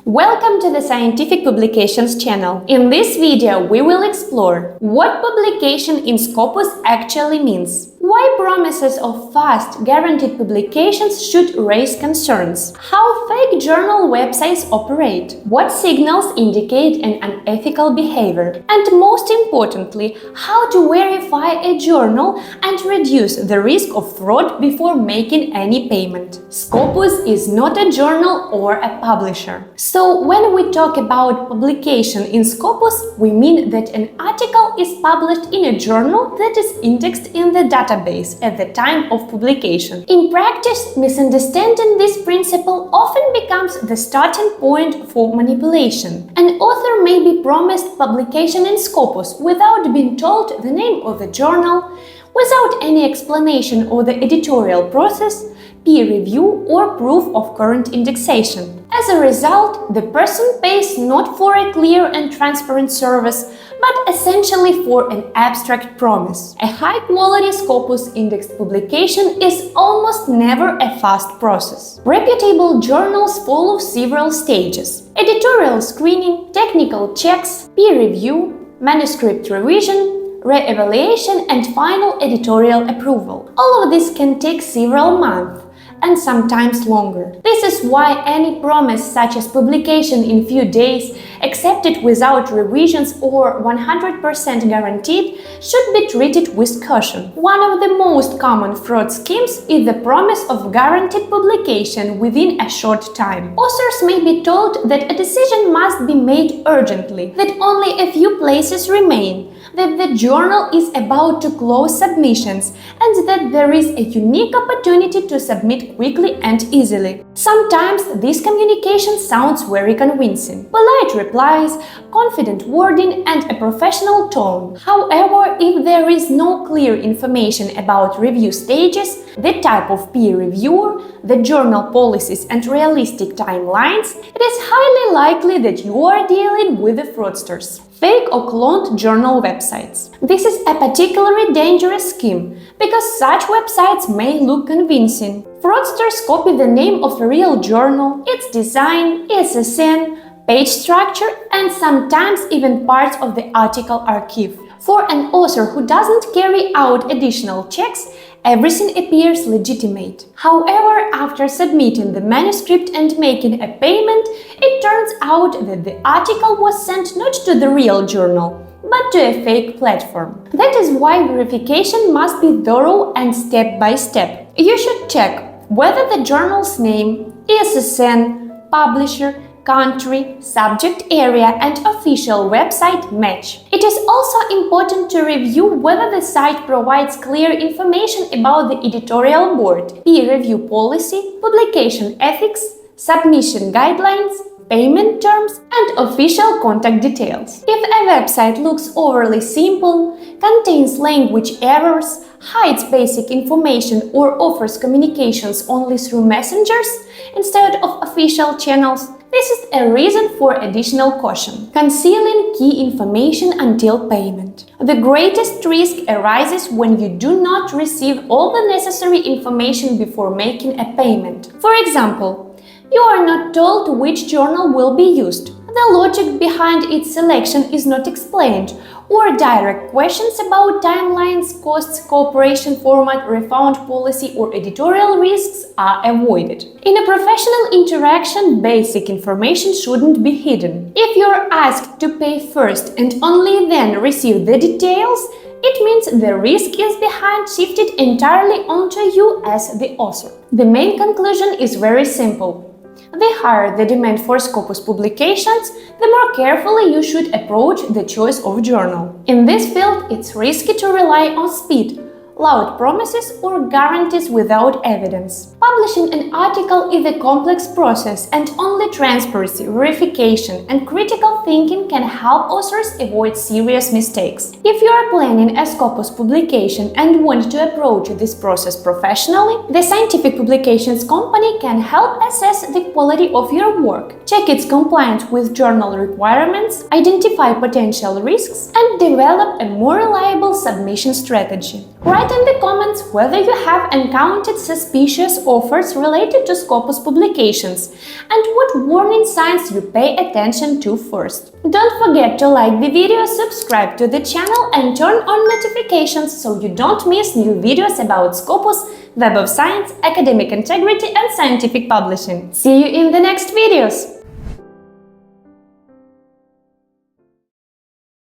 Welcome to the Scientific Publications channel. In this video, we will explore what publication in Scopus actually means, why promises of fast, guaranteed publications should raise concerns, how fake journal websites operate, what signals indicate an unethical behavior, and most importantly, how to verify a journal and reduce the risk of fraud before making any payment. Scopus is not a journal or a publisher. So when we talk about publication in Scopus, we mean that an article is published in a journal that is indexed in the database at the time of publication. In practice, misunderstanding this principle often becomes the starting point for manipulation. An author may be promised publication in Scopus without being told the name of the journal, without any explanation of the editorial process, peer review, or proof of current indexation. As a result, the person pays not for a clear and transparent service, but essentially for an abstract promise. A high-quality Scopus indexed publication is almost never a fast process. Reputable journals follow several stages: editorial screening, technical checks, peer review, manuscript revision, re-evaluation, and final editorial approval. All of this can take several months, and sometimes longer. This is why any promise such as publication in few days, accepted without revisions, or 100% guaranteed should be treated with caution. One of the most common fraud schemes is the promise of guaranteed publication within a short time. Authors may be told that a decision must be made urgently, that only a few places remain, that the journal is about to close submissions, and that there is a unique opportunity to submit quickly and easily. Sometimes this communication sounds very convincing. Polite replies, confident wording, and a professional tone. However, if there is no clear information about review stages, the type of peer reviewer, the journal policies, and realistic timelines, it is highly likely that you are dealing with the fraudsters. Fake or cloned journal websites. This is a particularly dangerous scheme because such websites may look convincing. Fraudsters copy the name of a real journal, its design, ISSN, page structure, and sometimes even parts of the article archive. For an author who doesn't carry out additional checks, everything appears legitimate. However, after submitting the manuscript and making a payment, it turns out that the article was sent not to the real journal, but to a fake platform. That is why verification must be thorough and step by step. You should check whether the journal's name, ISSN, publisher, country, subject area, and official website match. It is also important to review whether the site provides clear information about the editorial board, peer review policy, publication ethics, submission guidelines, payment terms, and official contact details. If a website looks overly simple, contains language errors, hides basic information, or offers communications only through messengers instead of official channels, this is a reason for additional caution. Concealing key information until payment. The greatest risk arises when you do not receive all the necessary information before making a payment. For example, you are not told which journal will be used, the logic behind its selection is not explained, or direct questions about timelines, costs, cooperation format, refund policy, or editorial risks are avoided. In a professional interaction, basic information shouldn't be hidden. If you're asked to pay first and only then receive the details, it means the risk is behind shifted entirely onto you as the author. The main conclusion is very simple. The higher the demand for Scopus publications, the more carefully you should approach the choice of journal. In this field, it's risky to rely on speed, loud promises, or guarantees without evidence. Publishing an article is a complex process, and only transparency, verification, and critical thinking can help authors avoid serious mistakes. If you are planning a Scopus publication and want to approach this process professionally, the Scientific Publications Company can help assess the quality of your work, check its compliance with journal requirements, identify potential risks, and develop a more reliable submission strategy. Write Write in the comments whether you have encountered suspicious offers related to Scopus publications and what warning signs you pay attention to first. Don't forget to like the video, subscribe to the channel and turn on notifications so you don't miss new videos about Scopus, Web of Science, academic integrity and scientific publishing. See you in the next videos!